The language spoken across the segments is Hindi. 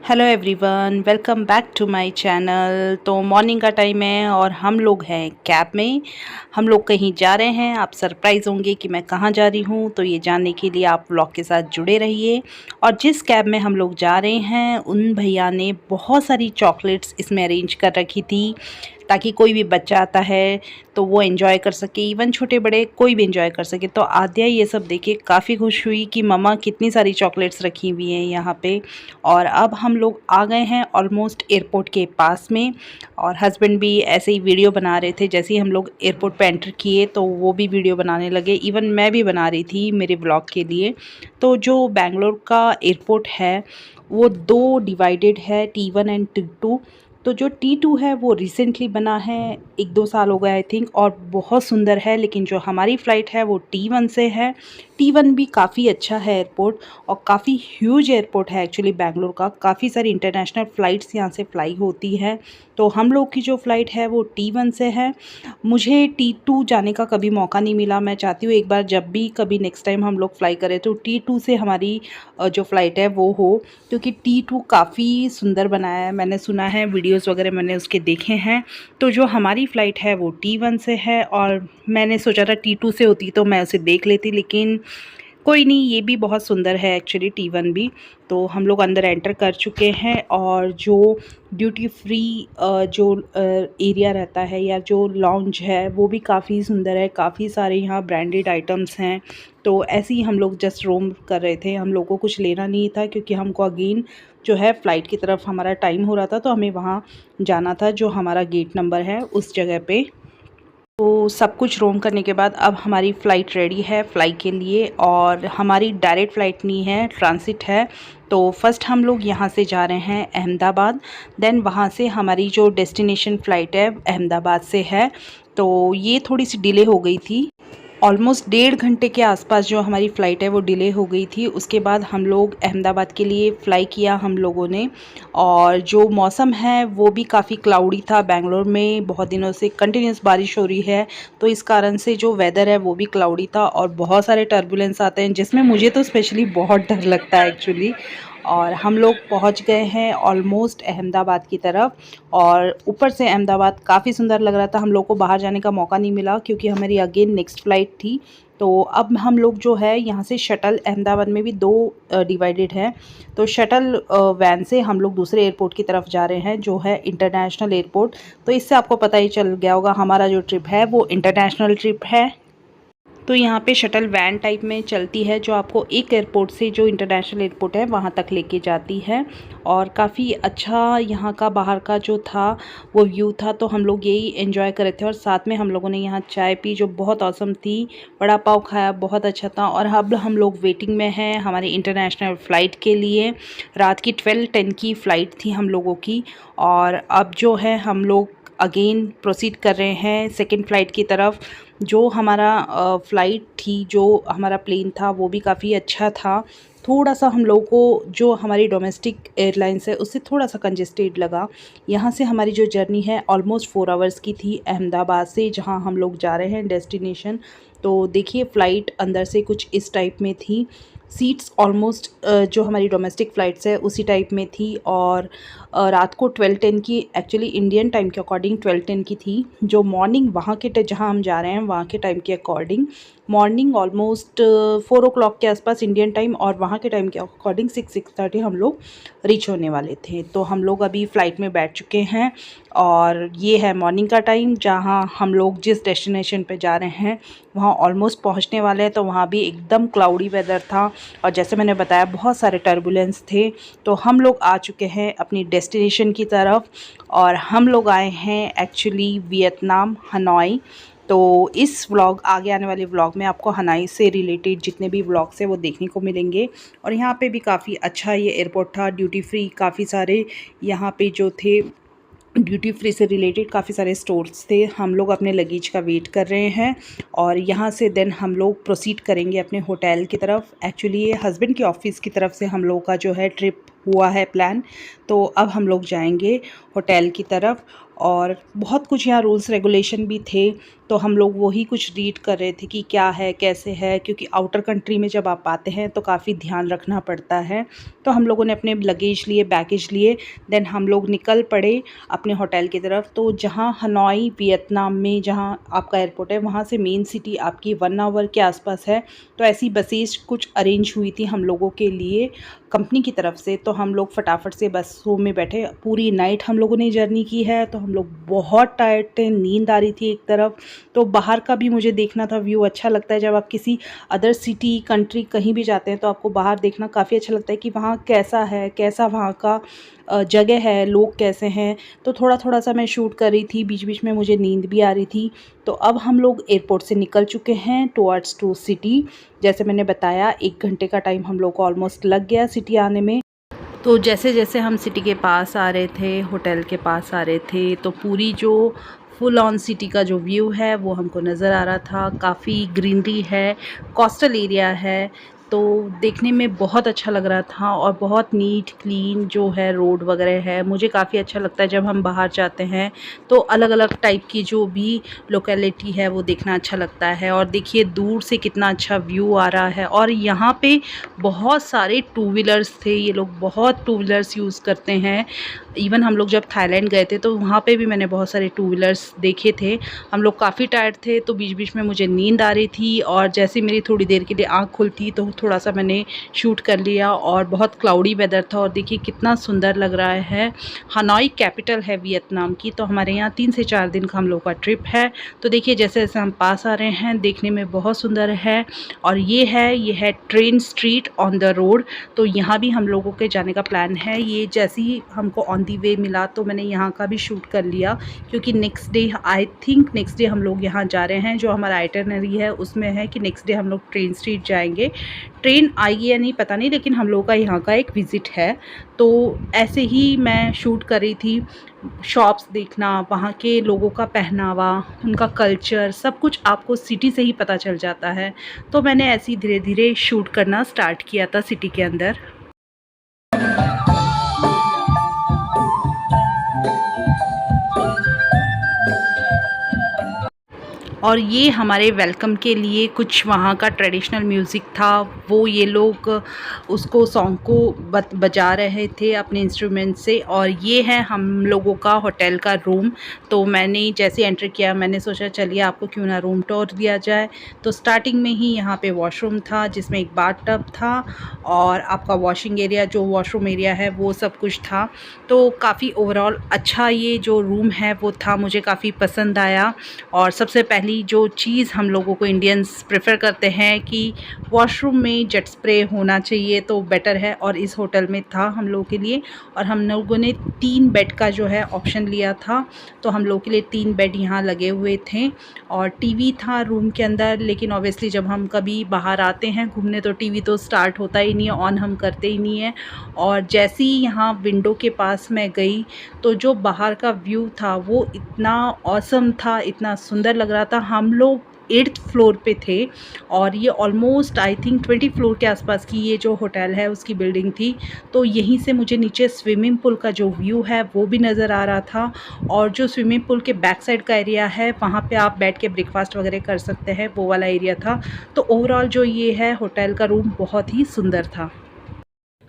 Hello everyone, welcome back to my channel. तो मॉर्निंग का टाइम है और हम लोग हैं कैब में। हम लोग कहीं जा रहे हैं। आप सरप्राइज़ होंगे कि मैं कहाँ जा रही हूँ, तो ये जानने के लिए आप व्लॉग के साथ जुड़े रहिए। और जिस कैब में हम लोग जा रहे हैं उन भैया ने बहुत सारी चॉकलेट्स इसमें अरेंज कर रखी थी, ताकि कोई भी बच्चा आता है तो वो एंजॉय कर सके, इवन छोटे बड़े कोई भी एंजॉय कर सके। तो आद्या ये सब देख के काफ़ी खुश हुई कि मम्मा कितनी सारी चॉकलेट्स रखी हुई हैं यहाँ पे। और अब हम लोग आ गए हैं ऑलमोस्ट एयरपोर्ट के पास में। और हस्बैंड भी ऐसे ही वीडियो बना रहे थे। जैसे ही हम लोग एयरपोर्ट पे एंटर किए तो वो भी वीडियो बनाने लगे, इवन मैं भी बना रही थी मेरे ब्लॉग के लिए। तो जो बेंगलोर का एयरपोर्ट है वो दो डिवाइडेड है, T1 एंड T2। तो जो T2 है वो रिसेंटली बना है, 1-2 साल हो गए आई थिंक, और बहुत सुंदर है। लेकिन जो हमारी फ़्लाइट है वो T1 से है। T1 भी काफ़ी अच्छा है एयरपोर्ट, और काफ़ी ह्यूज एयरपोर्ट है एक्चुअली बेंगलोर का। काफ़ी सारी इंटरनेशनल फ़्लाइट्स यहाँ से फ़्लाई होती है। तो हम लोग की जो फ़्लाइट है वो T1 से है। मुझे T2 जाने का कभी मौका नहीं मिला। मैं चाहती हूँ एक बार जब भी कभी नेक्स्ट टाइम हम लोग फ़्लाई करें तो T2 से हमारी जो फ़्लाइट है वो हो, क्योंकि T2 काफ़ी सुंदर बनाया है। मैंने सुना है, वीडियोस वगैरह मैंने उसके देखे हैं। तो जो हमारी फ़्लाइट है वो T1 से है, और मैंने सोचा था T2 से होती तो मैं उसे देख लेती, लेकिन कोई नहीं, ये भी बहुत सुंदर है एक्चुअली T1 भी। तो हम लोग अंदर एंटर कर चुके हैं, और जो ड्यूटी फ्री जो एरिया रहता है या जो लॉन्ज है वो भी काफ़ी सुंदर है। काफ़ी सारे यहाँ ब्रांडेड आइटम्स हैं। तो ऐसे ही हम लोग जस्ट रोम कर रहे थे। हम लोग को कुछ लेना नहीं था, क्योंकि हमको अगेन जो है फ़्लाइट की तरफ हमारा टाइम हो रहा था, तो हमें वहाँ जाना था जो हमारा गेट नंबर है उस जगह पे। तो सब कुछ रोम करने के बाद अब हमारी फ़्लाइट रेडी है फ़्लाई के लिए। और हमारी डायरेक्ट फ़्लाइट नहीं है, ट्रांसिट है। तो फर्स्ट हम लोग यहाँ से जा रहे हैं अहमदाबाद, देन वहाँ से हमारी जो डेस्टिनेशन फ़्लाइट है अहमदाबाद से है। तो ये थोड़ी सी डिले हो गई थी, ऑलमोस्ट 1.5 घंटे के आसपास जो हमारी फ़्लाइट है वो डिले हो गई थी। उसके बाद हम लोग अहमदाबाद के लिए फ़्लाई किया हम लोगों ने। और जो मौसम है वो भी काफ़ी क्लाउडी था। बेंगलोर में बहुत दिनों से कंटिन्यूस बारिश हो रही है, तो इस कारण से जो वेदर है वो भी क्लाउडी था, और बहुत सारे टर्बुलेंस आते हैं जिसमें मुझे तो स्पेशली बहुत डर लगता है एक्चुअली। और हम लोग पहुंच गए हैं ऑलमोस्ट अहमदाबाद की तरफ। और ऊपर से अहमदाबाद काफ़ी सुंदर लग रहा था। हम लोग को बाहर जाने का मौका नहीं मिला, क्योंकि हमारी अगेन नेक्स्ट फ़्लाइट थी। तो अब हम लोग जो है यहाँ से शटल, अहमदाबाद में भी दो डिवाइडेड है, तो शटल वैन से हम लोग दूसरे एयरपोर्ट की तरफ जा रहे हैं जो है इंटरनेशनल एयरपोर्ट। तो इससे आपको पता ही चल गया होगा हमारा जो ट्रिप है वो इंटरनेशनल ट्रिप है। तो यहाँ पे शटल वैन टाइप में चलती है, जो आपको एक एयरपोर्ट से जो इंटरनेशनल एयरपोर्ट है वहाँ तक लेके जाती है। और काफ़ी अच्छा यहाँ का बाहर का जो था वो व्यू था, तो हम लोग यही एंजॉय कर रहे थे। और साथ में हम लोगों ने यहाँ चाय पी जो बहुत औसम थी, वड़ा पाव खाया, बहुत अच्छा था। और अब हम लोग वेटिंग में हैं हमारी इंटरनेशनल फ़्लाइट के लिए। रात की 12:10 की फ़्लाइट थी हम लोगों की। और अब जो है हम लोग अगेन प्रोसीड कर रहे हैं सेकंड फ़्लाइट की तरफ। जो हमारा फ़्लाइट थी, जो हमारा प्लेन था वो भी काफ़ी अच्छा था। थोड़ा सा हम लोगों को जो हमारी डोमेस्टिक एयरलाइंस है उससे थोड़ा सा कंजेस्टेड लगा। यहाँ से हमारी जो जर्नी है ऑलमोस्ट 4 आवर्स की थी अहमदाबाद से, जहाँ हम लोग जा रहे हैं डेस्टिनेशन। तो देखिए फ़्लाइट अंदर से कुछ इस टाइप में थी। सीट्स ऑलमोस्ट जो हमारी डोमेस्टिक फ़्लाइट्स है उसी टाइप में थी। और रात को 12:10 की, एक्चुअली इंडियन टाइम के अकॉर्डिंग 12:10 की थी। जो मॉर्निंग वहाँ के जहाँ हम जा रहे हैं वहाँ के टाइम के अकॉर्डिंग मॉर्निंग ऑलमोस्ट 4 o'clock के आसपास इंडियन टाइम, और वहाँ के टाइम के अकॉर्डिंग 6-6:30 हम लोग रीच होने वाले थे। तो हम लोग अभी फ़्लाइट में बैठ चुके हैं, और ये है मॉर्निंग का टाइम जहाँ हम लोग जिस डेस्टिनेशन पे जा रहे हैं वहाँ ऑलमोस्ट पहुँचने वाले हैं। तो वहाँ भी एकदम क्लाउडी वेदर था, और जैसे मैंने बताया बहुत सारे टर्बुलेंस थे। तो हम लोग आ चुके हैं अपनी डेस्टिनेशन की तरफ, और हम लोग आए हैं एक्चुअली वियतनाम, हनोई। तो इस व्लॉग, आगे आने वाले व्लॉग में आपको हनोई से रिलेटेड जितने भी व्लॉग्स हैं वो देखने को मिलेंगे। और यहाँ पे भी काफ़ी अच्छा ये एयरपोर्ट था, ड्यूटी फ्री काफ़ी सारे यहाँ पे जो थे, ड्यूटी फ्री से रिलेटेड काफ़ी सारे स्टोर्स थे। हम लोग अपने लगेज का वेट कर रहे हैं, और यहाँ से देन हम लोग प्रोसीड करेंगे अपने होटल की तरफ। एक्चुअली ये हस्बैंड के ऑफिस की तरफ से हम लोग का जो है ट्रिप हुआ है प्लान। तो अब हम लोग जाएंगे होटल की तरफ और बहुत कुछ यहाँ रूल्स रेगुलेशन भी थे, तो हम लोग वही कुछ रीड कर रहे थे कि क्या है कैसे है, क्योंकि आउटर कंट्री में जब आप आते हैं तो काफ़ी ध्यान रखना पड़ता है। तो हम लोगों ने अपने लगेज लिए, बैगेज लिए, देन हम लोग निकल पड़े अपने होटल की तरफ। तो जहाँ हनोई वियतनाम में जहाँ आपका एयरपोर्ट है, वहाँ से मेन सिटी आपकी 1 आवर के आसपास है। तो ऐसी बसेस कुछ अरेंज हुई थी हम लोगों के लिए कंपनी की तरफ से, तो हम लोग फटाफट से बसों में बैठे। पूरी नाइट हम लोगों ने जर्नी की है, तो हम लोग बहुत टायर्ड थे, नींद आ रही थी एक तरफ। तो बाहर का भी मुझे देखना था, व्यू अच्छा लगता है जब आप किसी अदर सिटी कंट्री कहीं भी जाते हैं तो आपको बाहर देखना काफ़ी अच्छा लगता है कि वहाँ कैसा है, कैसा वहाँ का जगह है, लोग कैसे हैं। तो थोड़ा थोड़ा सा मैं शूट कर रही थी, बीच बीच में मुझे नींद भी आ रही थी। तो अब हम लोग एयरपोर्ट से निकल चुके हैं टुवर्ड्स टू सिटी। जैसे मैंने बताया 1 घंटे का टाइम हम लोग को ऑलमोस्ट लग गया सिटी आने में। तो जैसे जैसे हम सिटी के पास आ रहे थे, होटल के पास आ रहे थे, तो पूरी जो फुल ऑन सिटी का जो व्यू है वो हमको नज़र आ रहा था। काफ़ी ग्रीनरी है, कोस्टल एरिया है, तो देखने में बहुत अच्छा लग रहा था और बहुत नीट क्लीन जो है रोड वगैरह है। मुझे काफ़ी अच्छा लगता है जब हम बाहर जाते हैं तो अलग अलग टाइप की जो भी लोकेलिटी है वो देखना अच्छा लगता है। और देखिए दूर से कितना अच्छा व्यू आ रहा है। और यहाँ पे बहुत सारे टू व्हीलर्स थे, ये लोग बहुत टू व्हीलर्स यूज़ करते हैं। इवन हम लोग जब थाईलैंड गए थे तो वहाँ पे भी मैंने बहुत सारे टू व्हीलर्स देखे थे। हम लोग काफ़ी टायर्ड थे, तो बीच बीच में मुझे नींद आ रही थी, और जैसे मेरी थोड़ी देर के लिए आँख खुलती तो थोड़ा सा मैंने शूट कर लिया। और बहुत क्लाउडी वेदर था, और देखिए कितना सुंदर लग रहा है। हनोई कैपिटल है वियतनाम की, तो हमारे यहाँ 3 से 4 दिन का हम लोग का ट्रिप है। तो देखिए जैसे जैसे हम पास आ रहे हैं देखने में बहुत सुंदर है। और ये है train street on the road. तो यहाँ भी हम लोगों के जाने का प्लान है। ये जैसे ही हमको ऑन दी वे मिला तो मैंने यहाँ का भी शूट कर लिया, क्योंकि next day I think next day हम लोग यहाँ जा रहे हैं। जो हमारा आइटनरी है उसमें है कि नेक्स्ट डे हम लोग ट्रेन स्ट्रीट जाएंगे। ट्रेन आएगी या नहीं पता नहीं, लेकिन हम लोगों का यहाँ का एक विज़िट है। तो ऐसे ही मैं शूट कर रही थी, शॉप्स देखना, वहाँ के लोगों का पहनावा, उनका कल्चर, सब कुछ आपको सिटी से ही पता चल जाता है। तो मैंने ऐसे ही धीरे धीरे शूट करना स्टार्ट किया था सिटी के अंदर। और ये हमारे वेलकम के लिए कुछ वहाँ का ट्रेडिशनल म्यूज़िक था, वो ये लोग उसको सॉन्ग को बजा रहे थे अपने इंस्ट्रूमेंट से। और ये है हम लोगों का होटल का रूम। तो मैंने जैसे एंटर किया मैंने सोचा चलिए आपको क्यों ना रूम टूर दिया जाए। तो स्टार्टिंग में ही यहाँ पे वॉशरूम था, जिसमें एक बाथ टब था और आपका वॉशिंग एरिया, जो वॉशरूम एरिया है वो सब कुछ था। तो काफ़ी ओवरऑल अच्छा ये जो रूम है वो था, मुझे काफ़ी पसंद आया। और सबसे पहली जो चीज़ हम लोगों को इंडियंस प्रेफर करते हैं कि वॉशरूम में जेट स्प्रे होना चाहिए तो बेटर है, और इस होटल में था हम लोगों के लिए। और हम लोगों ने 3 बेड का जो है ऑप्शन लिया था, तो हम लोगों के लिए 3 बेड यहाँ लगे हुए थे। और टीवी था रूम के अंदर, लेकिन ऑब्वियसली जब हम कभी बाहर आते हैं घूमने तो टीवी तो स्टार्ट होता ही नहीं है, ऑन हम करते ही नहीं है। और जैसे ही यहाँ विंडो के पास मैं गई तो जो बाहर का व्यू था वो इतना ऑसम था, इतना सुंदर लग रहा था। हम लोग 8th फ्लोर पे थे, और ये ऑलमोस्ट आई थिंक 20 फ्लोर के आसपास की ये जो होटल है उसकी बिल्डिंग थी। तो यहीं से मुझे नीचे स्विमिंग पूल का जो व्यू है वो भी नज़र आ रहा था। और जो स्विमिंग पूल के बैक साइड का एरिया है वहाँ पे आप बैठ के ब्रेकफास्ट वगैरह कर सकते हैं, वो वाला एरिया था। तो ओवरऑल जो ये है होटल का रूम बहुत ही सुंदर था।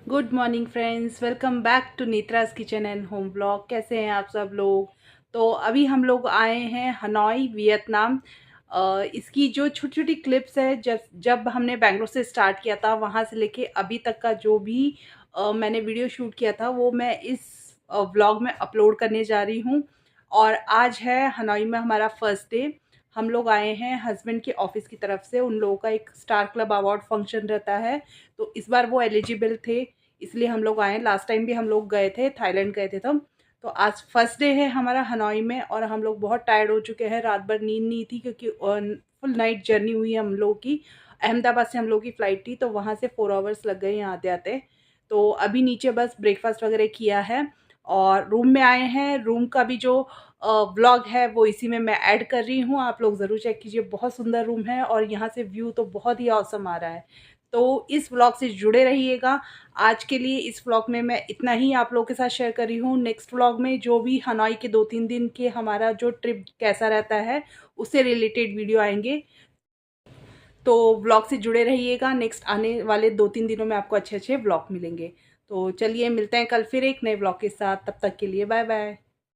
Good morning friends, welcome back to Netra's kitchen and home blog. कैसे हैं आप सब लोग। तो अभी हम लोग आए हैं हनोई वियतनाम। इसकी जो छोटी छोटी क्लिप्स है, जब जब हमने बेंगलोर से स्टार्ट किया था वहाँ से लेके अभी तक का जो भी मैंने वीडियो शूट किया था वो मैं इस व्लॉग में अपलोड करने जा रही हूँ। और आज है हनोई में हमारा फर्स्ट डे। हम लोग आए हैं हस्बैंड के ऑफिस की तरफ से, उन लोगों का एक स्टार क्लब अवार्ड फंक्शन रहता है, तो इस बार वो एलिजिबल थे इसलिए हम लोग आए। लास्ट टाइम भी हम लोग गए थे, थाईलैंड गए थे तब। तो आज फर्स्ट डे है हमारा हनोई में, और हम लोग बहुत टायर्ड हो चुके हैं, रात भर नींद नहीं थी क्योंकि फुल नाइट जर्नी हुई हम लोग की। अहमदाबाद से हम लोग की फ़्लाइट थी, तो वहाँ से 4 आवर्स लग गए यहाँ आते आते। तो अभी नीचे बस ब्रेकफास्ट वगैरह किया है और रूम में आए हैं। रूम का भी जो व्लॉग है वो इसी में मैं ऐड कर रही हूँ, आप लोग ज़रूर चेक कीजिए। बहुत सुंदर रूम है और यहाँ से व्यू तो बहुत ही ऑसम आ रहा है। तो इस व्लॉग से जुड़े रहिएगा। आज के लिए इस व्लॉग में मैं इतना ही आप लोगों के साथ शेयर कर रही हूँ। नेक्स्ट व्लॉग में जो भी हनोई के 2-3 दिन के हमारा जो ट्रिप कैसा रहता है उससे रिलेटेड वीडियो आएंगे, तो व्लॉग से जुड़े रहिएगा। नेक्स्ट आने वाले 2-3 दिनों में आपको अच्छे अच्छे व्लॉग मिलेंगे। तो चलिए मिलते हैं कल फिर एक नए व्लॉग के साथ, तब तक के लिए बाय बाय।